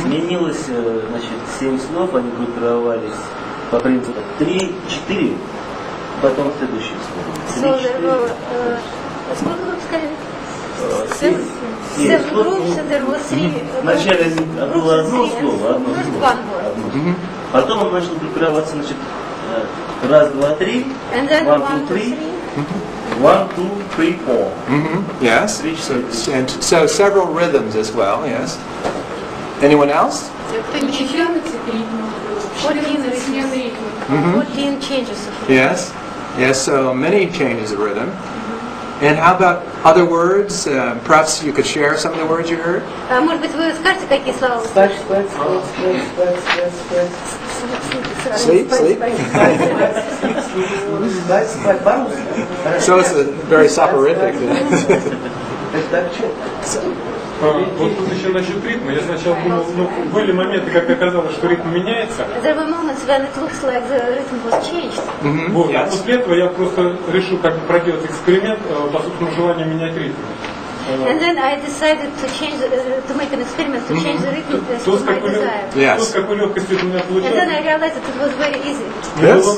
Изменилось, значит, 7 слов, они группировались по принципу 3, 4, потом следующие слова. 3, 4. Сколько вы сказали? 7 слов. Вначале было одно слово, потом он начал группироваться, значит, раз, два, три, 1, 2, 3. 1, 2, 3, 4. Yes. And so several rhythms as well. Yes. Anyone else? 14 changes. Yes. Yes. So many changes of rhythm. And how about other words? Perhaps you could share some of the words you heard. Может быть, вы скажете, какие слова? Sleep, sleep. So it's very soporific. Вот тут еще насчет ритма. Я сначала думал, были моменты, когда оказалось, что ритм меняется. There were moments when it looks like the rhythm was changed. Вот. А после этого я просто решил как бы проделать эксперимент, по собственному желанию менять ритм. And then I decided to make an experiment to change the rhythm to my desire. Yes. То, с какой легкостью это у меня And получалось. then I realized that it was very easy.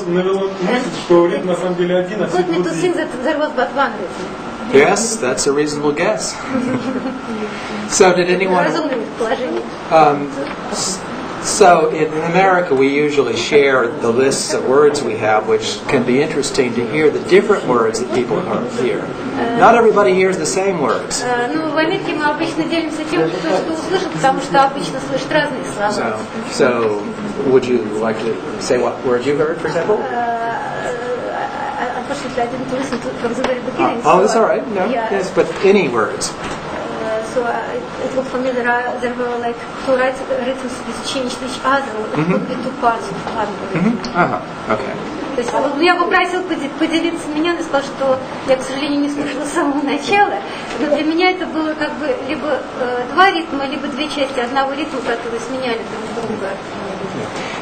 Навело мысль, что ритм на самом деле один, а все Put me to think that there was but one rhythm. Yes, that's a reasonable guess. So did anyone? So in America we usually share the lists of words we have, which can be interesting to hear the different words that people hear. Not everybody hears the same words. Ну, в Америке мы обычно делимся тем, кто что услышит, потому что обычно слышат разные слова. So would you like to say what words you heard, for example? Unfortunately, I didn't listen from the very beginning. Oh, that's all right. No, yes, but any words. So it looked for me that there were like two rhythms which changed each other. It could be two parts of one rhythm. Okay. То есть он меня попросил поделиться меня, он сказал, что я, к сожалению, не слышала с самого начала, но для меня это было как бы либо два ритма, либо две части одного ритма, которые сменяли друг друга.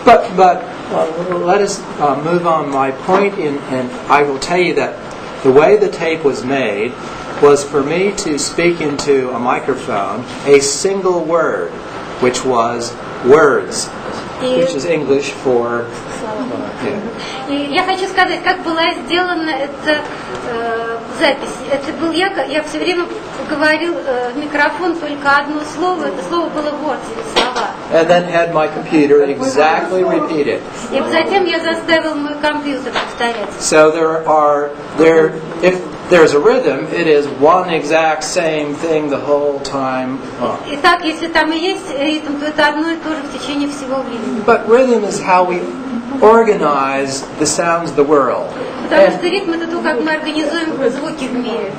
But let us move on. My point, and I will tell you that the way the tape was made was for me to speak into a microphone a single word, which was words, which is English for. И я хочу сказать, как была сделана эта запись. Это был я все время говорил в микрофон только одно слово, это слово было words, слова. And then had my computer exactly repeat it. И затем я заставил мой компьютер повторять. So if there's a rhythm, it is one exact same thing the whole time long. Итак, если там и есть ритм, то это одно и то же в течение всего времени. But rhythm is how we organize the sounds of the world. Потому что ритм это то, как мы организуем звуки в мире.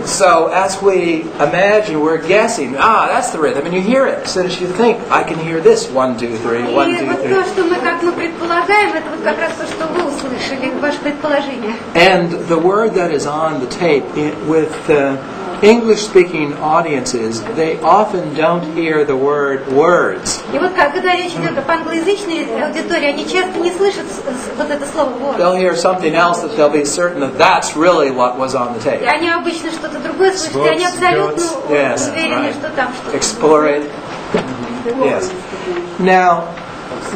So as we imagine, we're guessing, that's the rhythm, and you hear it. So as you think, I can hear this 1, 2, 3, 1, 2, 3. И вот то, что мы как мы предполагаем, это вот как раз то, что вы услышали, ваше предположение. And the word that is on the tape with English-speaking audiences, they often don't hear the word words. И вот когда речь идет об англоязычной аудитории, они часто не слышат вот это слово words. They'll hear something else that they'll be certain that that's really what was on the tape. И они обычно что-то другое слышат, и они абсолютно уверены, что там что-то. Explore it. Yes. Now,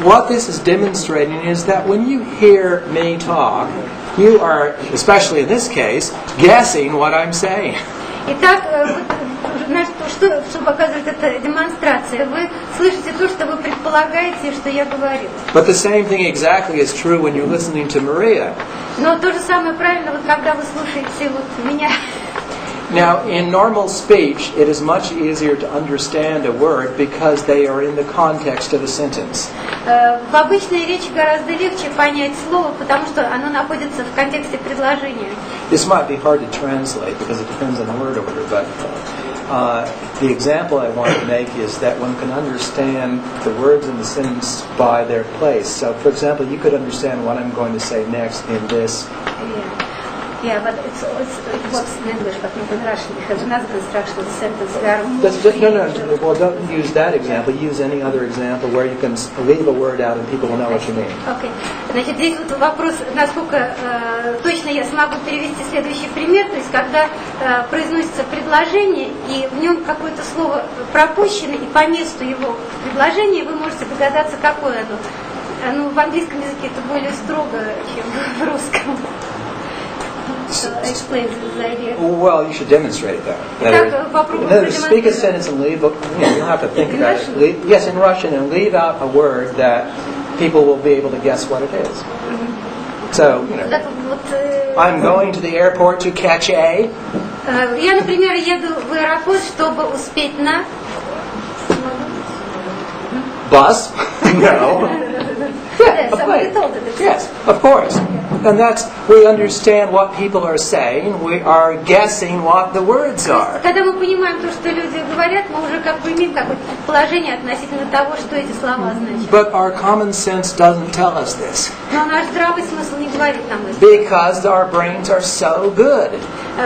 what this is demonstrating is that when you hear me talk, you are, especially in this case, guessing what I'm saying. Итак, что показывает эта демонстрация? Вы слышите то, что вы предполагаете, что я говорю. But the same thing exactly is true when you're listening to Maria. Но то же самое правильно, вот когда вы слушаете вот меня. Now, in normal speech, it is much easier to understand a word because they are in the context of a sentence. В обычной речи гораздо легче понять слово, потому что оно находится в контексте предложения. This might be hard to translate because it depends on the word order, but the example I want to make is that one can understand the words in the sentence by their place. So, for example, you could understand what I'm going to say next in this. Yeah, but it works in English, but not in Russian, because another construction of the sentence, we are more No. Well, don't use that example. Use any other example where you can leave a word out and people will know what you mean. Okay. Значит, здесь вот вопрос, насколько точно я смогу перевести следующий пример, то есть когда произносится предложение, и в нем какое-то слово пропущено, и по месту его в предложении вы можете догадаться, какое оно. Ну, в английском языке это более строго, чем в русском. Well, you should demonstrate that. Speak a sentence and leave. You'll have to think about it. Yes, in Russian, and leave out a word that people will be able to guess what it is. So, I'm going to the airport to catch a. Я, например, еду в аэропорт, чтобы успеть на. Bus? No. Yes, of course. And we understand what people are saying, we are guessing what the words are. Когда мы понимаем то, что люди говорят, мы уже как бы имеем какое-то предположение относительно того, что эти слова значат. But our common sense doesn't tell us this. Но наш здравый смысл не говорит нам это. Because our brains are so good.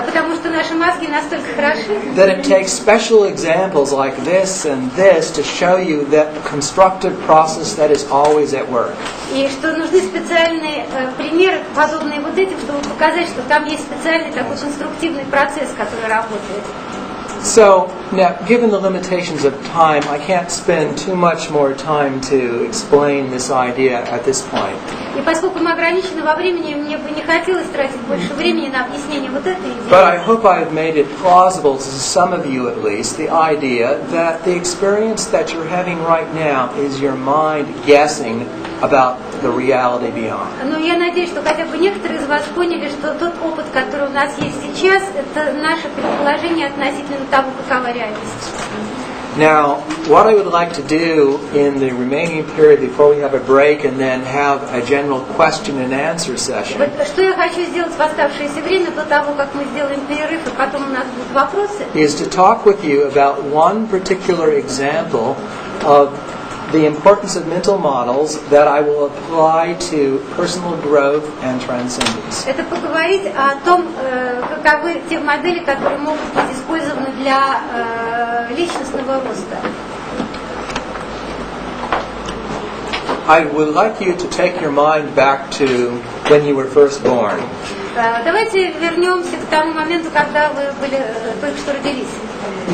Потому что наши мозги настолько хороши. That it takes special examples like this and this to show you that constructive process that is always at work. И что нужны специальные примеры, подобные вот этим, чтобы показать, что там есть специальный такой конструктивный процесс, который работает. So, now, given the limitations of time, I can't spend too much more time to explain this idea at this point. И поскольку мы ограничены во времени, мне бы не хотелось тратить больше времени на объяснение вот этой идеи. But I hope I've made it plausible to some of you at least, the idea that the experience that you're having right now is your mind guessing about the reality beyond. Но я надеюсь, что хотя бы некоторые из вас поняли, что тот опыт, который у нас есть сейчас, это наше предположение относительно того, какова реальность. Now, what I would like to do in the remaining period before we have a break and then have a general question and answer session. Что я хочу сделать в оставшееся время до того, как мы сделаем перерыв и потом у нас будут вопросы? Is to talk with you about one particular example of the importance of mental models that I will apply to personal growth and transcendence. Это поговорить о том, каковы те модели, которые могут быть использованы для личностного роста. I would like you to take your mind back to when you were first born. Давайте вернемся к тому моменту, когда вы только что родились.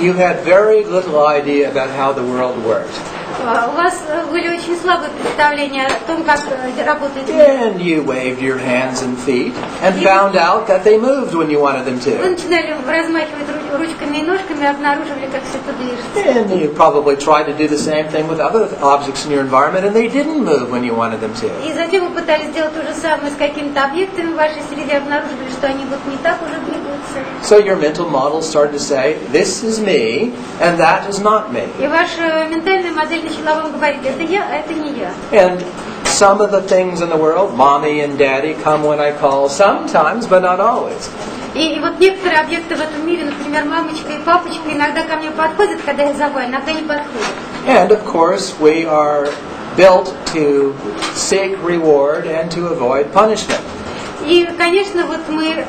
You had very little idea about how the world worked. У вас были очень слабые представления о том, как работает мир. And you waved your hands and feet and found out that they moved when you wanted them Вы to. начинали размахивать ручками и ножками и обнаруживали, как все это движется. And you probably tried to do the same thing with other objects in your environment and they didn't move when you wanted them to. И затем вы пытались сделать то же самое с какими-то объектами в вашей среде, обнаруживали, что они вот не так уже двигаются. So your mental models started to say, this is me and that is not me. И ваша ментальная модель начала вам говорить, это я, а это не я. And some of the things in the world, mommy and daddy, come when I call sometimes, but not always. И вот некоторые объекты в этом мире, например, мамочка и папочка, иногда ко мне подходят, когда я зову, иногда не подходят. And of course, we are built to seek reward and to avoid punishment. И, конечно, вот мы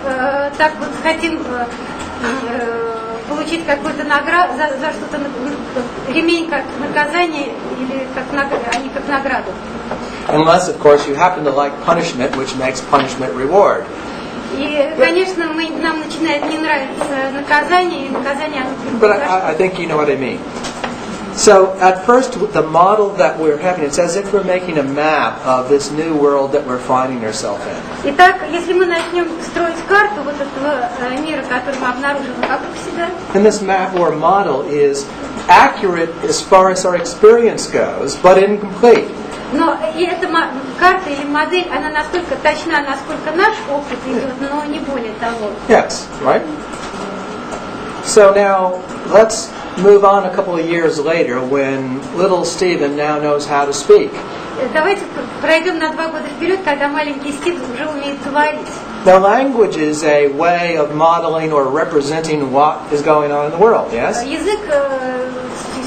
так вот хотим получить какую-то награду за что-то, ремень как наказание или а не как награду. Unless, of course, you happen to like punishment, which makes punishment reward. И, конечно, нам начинает не нравиться наказание, и наказание оно... But I think you know what I mean. So, at first, the model that we're having, it's as if we're making a map of this new world that we're finding ourselves in. Итак, если мы начнем строить карту вот этого мира, который мы обнаружим вокруг себя, And this map or model is accurate as far as our experience goes, but incomplete. но и эта карта или модель, она настолько точна, насколько наш опыт идет, но не более того. Yes, right? So now, let's move on a couple of years later when little Stephen now knows how to speak. Давайте пройдем на 2 года вперед, когда маленький Стив уже умеет говорить. Now, language is a way of modeling or representing what is going on in the world, yes? Язык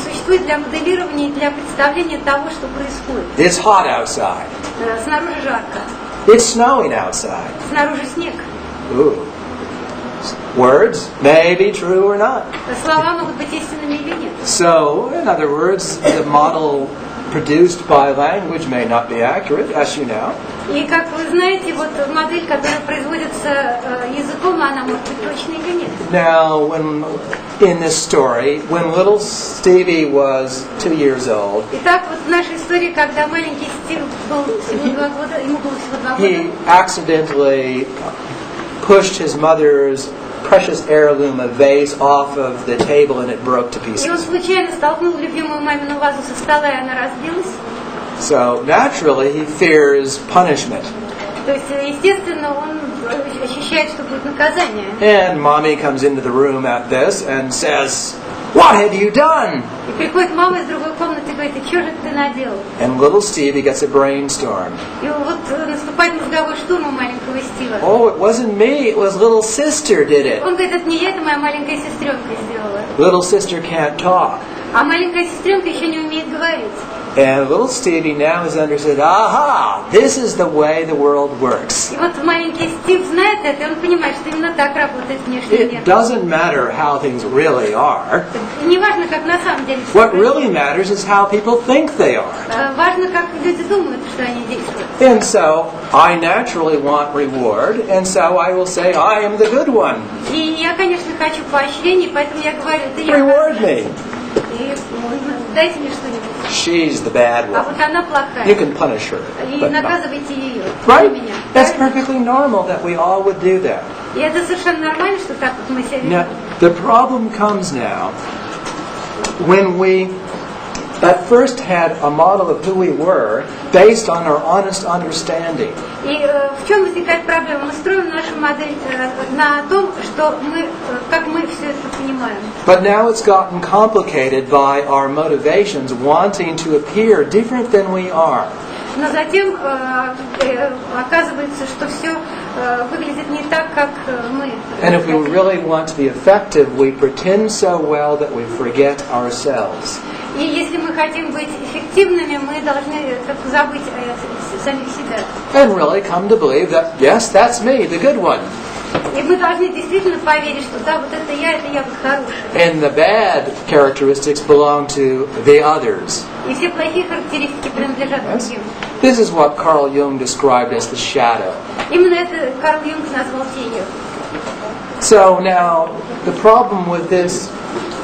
существует для моделирования и для представления того, что происходит. It's hot outside. Снаружи жарко, It's snowing outside. снаружи снег. Ooh. words may be true or not. Слова могут быть истинными или нет. So, in other words, the model produced by language may not be accurate, as you know. И как вы знаете, вот модель, которая производится языком, она может быть точной или нет. Now, in this story, when little Stevie was 2 years old, Итак, вот в нашей истории, когда маленький Стив был всего 2 года, ему было всего 2 года, he accidentally pushed his mother's precious heirloom, a vase, off of the table and it broke to и он pieces. случайно столкнул любимую мамину вазу со стола, и она разбилась. So naturally he fears punishment. То есть, естественно, он ощущает, что будет наказание. And mommy comes into the room at this and says, "What have you done?" И приходит мама из другой комнаты и говорит: "И что же ты наделал?" And little Stevie gets a brainstorm. И вот наступает мозговой штурм у маленького Стива. Oh, it wasn't me, it was little sister did it. Он говорит: "Это не я, это моя маленькая сестренка сделала." Little sister can't talk. А маленькая сестренка еще не умеет говорить. And little Stevie now has understood, aha, this is the way the world works. И вот маленький Стив знает это, и он понимает, что именно так работает внешний мир. It doesn't matter how things really are. Не важно, как на самом деле. What really matters is how people think they are. Важно, как люди думают, что они действуют. And so, I naturally want reward, and so I will say, I am the good one. И я, конечно, хочу поощрений, поэтому я говорю: "Да я Reward me. И дайте мне что-нибудь." She's the bad А one. вот она плохая. You can punish her. И But not. наказывайте ее, Right? не меня. That's perfectly normal that we all would do that. И это совершенно нормально, что так вот мы себя ведем. Now, the problem comes now when we at first had a model of who we were based on our honest understanding. И в чем возникает проблема? Мы строим нашу модель на том, что мы, как мы все это понимаем. But now it's gotten complicated by our motivations wanting to appear different than we are. Но затем оказывается, что все выглядит не так, как мы. And if we really want to be effective, we pretend so well that we forget ourselves. И если мы хотим быть эффективными, мы должны забыть о самих себя. And really come to believe that, yes, that's me, the good one. И мы должны действительно поверить, что да, вот это я вот хороший. And the bad characteristics belong to the others. И все плохие характеристики принадлежат другим. This is what Carl Jung described as the shadow. Именно это Карл Юнг назвал тенью. So now, the problem with this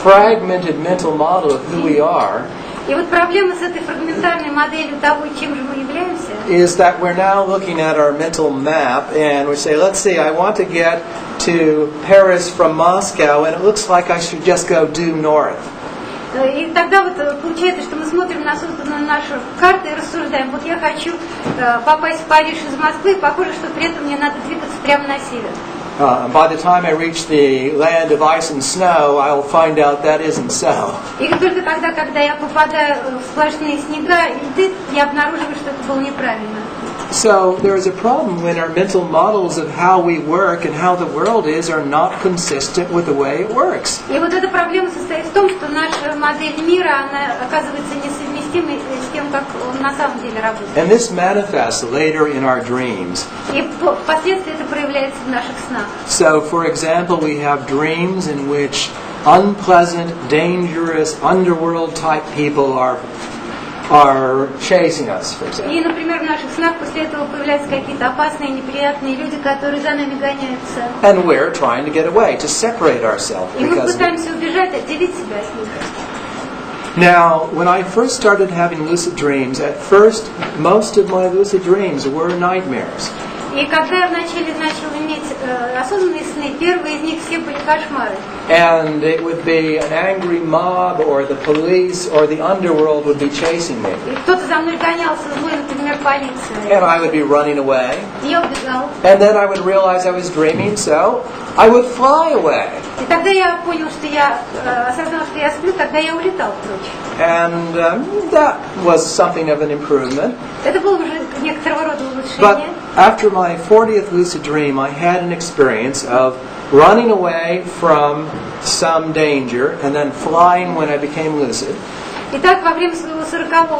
fragmented mental model of who we are И вот проблема с этой фрагментарной моделью того, чем же мы являемся, is that we're now looking at our mental map and we say, let's see, I want to get to Paris from Moscow and it looks like I should just go due north. и тогда вот получается, что мы смотрим на созданную нашу карту и рассуждаем: вот я хочу попасть в Париж из Москвы, и похоже, что при этом мне надо двигаться прямо на север. By the time I reach the land of ice and snow, I'll find out that isn't so. И только тогда, когда я попадаю в сплошные снега и льды, я обнаруживаю, что это было неправильно. So there is a problem when our mental models of how we work and how the world is are not consistent with the way it works. И вот эта проблема состоит в том, что наша модель мира, она оказывается несовместимой с тем, как он на самом деле работает. And this manifests later in our dreams. И впоследствии это проявляется в наших снах. So, for example, we have dreams in which unpleasant, dangerous, underworld type people are chasing us, for example. И, например, в наших снах после этого появляются какие-то опасные, неприятные люди, которые за нами гоняются. And we're trying to get away, to separate ourselves. И мы Because пытаемся убежать, отделить себя от них. now, when I first started having lucid dreams, at first, most of my lucid dreams were nightmares. И когда я вначале начал иметь осознанные сны, первые из них все были кошмары. And it would be an angry mob, or the police, or the underworld would be chasing me. И кто-то за мной гонялся, злой, например, полиция. And I would be running away. И я убегал. And then I would realize I was dreaming, so I would fly away. И тогда я понял, что я осознал, что я сплю, тогда я улетал прочь. And that was something of an improvement. Это было уже некоторого рода улучшение. But after my 40th lucid dream, I had an experience of running away from some danger and then flying when I became lucid. Итак, во время своего 40-го